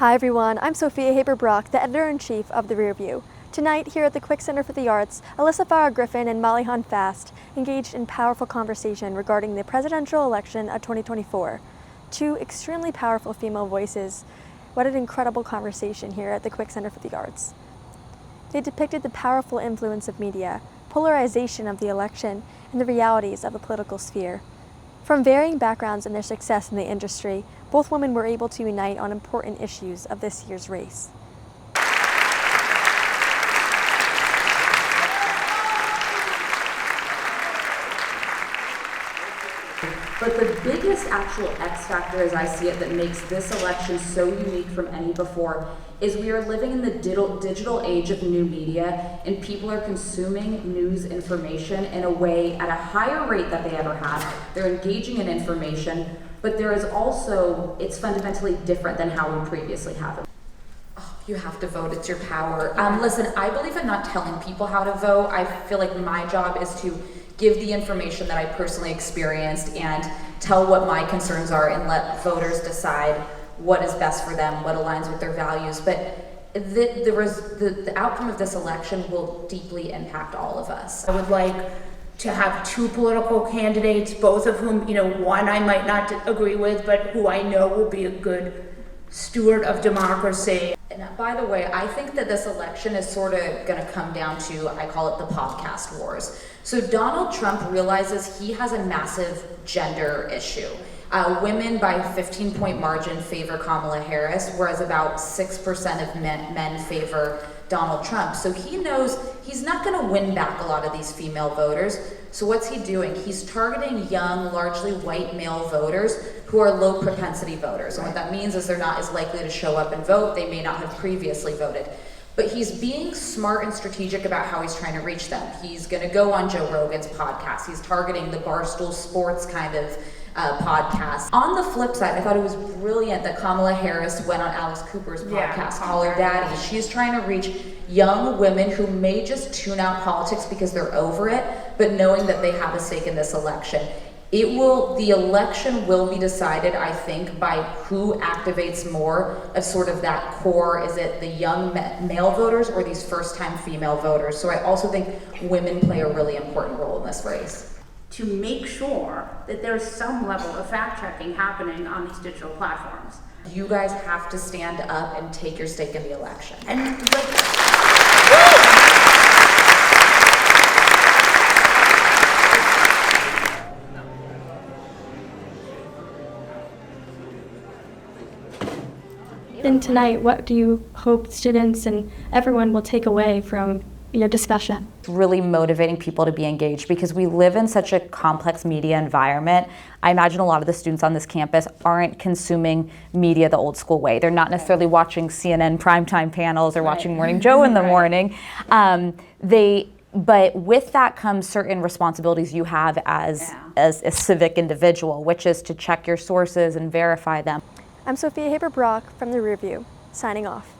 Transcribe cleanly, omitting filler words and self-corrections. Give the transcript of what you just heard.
Hi everyone, I'm Sophia Haber Brock, the editor-in-chief of The Rearview. Tonight, here at the Quick Center for the Arts, Alyssa Farah Griffin and Molly Jong-Fast engaged in powerful conversation regarding the presidential election of 2024. Two extremely powerful female voices. What an incredible conversation here at the Quick Center for the Arts. They depicted the powerful influence of media, polarization of the election, and the realities of the political sphere. From varying backgrounds and their success in the industry, both women were able to unite on important issues of this year's race. But the biggest actual X factor, as I see it, that makes this election so unique from any before is we are living in the digital age of new media, and people are consuming news information in a way at a higher rate than they ever have. They're engaging in information, but there is also, it's fundamentally different than how we previously have it. You have to vote, it's your power. Listen, I believe in not telling people how to vote. I feel like my job is to give the information that I personally experienced and tell what my concerns are and let voters decide what is best for them, what aligns with their values. But the outcome of this election will deeply impact all of us. I would like to have two political candidates, both of whom, one I might not agree with, but who I know will be a good steward of democracy. And by the way, I think that this election is sort of going to come down to, I call it the podcast wars. So Donald Trump realizes he has a massive gender issue. Women by 15-point margin favor Kamala Harris, whereas about 6% of men favor Donald Trump. So he knows he's not going to win back a lot of these female voters. So what's he doing? He's targeting young, largely white male voters who are low propensity voters. And what that means is they're not as likely to show up and vote. They may not have previously voted. But he's being smart and strategic about how he's trying to reach them. He's going to go on Joe Rogan's podcast. He's targeting the Barstool Sports kind of podcast. On the flip side, I thought it was brilliant that Kamala Harris went on Alex Cooper's podcast, Call Her Daddy. She's trying to reach young women who may just tune out politics because they're over it, but knowing that they have a stake in this election. The election will be decided, I think, by who activates more of sort of that core. Is it the young male voters or these first-time female voters? So I also think women play a really important role in this race. To make sure that there's some level of fact-checking happening on these digital platforms. You guys have to stand up and take your stake in the election. And And tonight, what do you hope students and everyone will take away from your discussion? Really motivating people to be engaged because we live in such a complex media environment. I imagine a lot of the students on this campus aren't consuming media the old school way. They're not necessarily watching CNN primetime panels or watching Morning Joe in the morning. But with that comes certain responsibilities you have as a civic individual, which is to check your sources and verify them. I'm Sophia Haber Brock from The Rearview, signing off.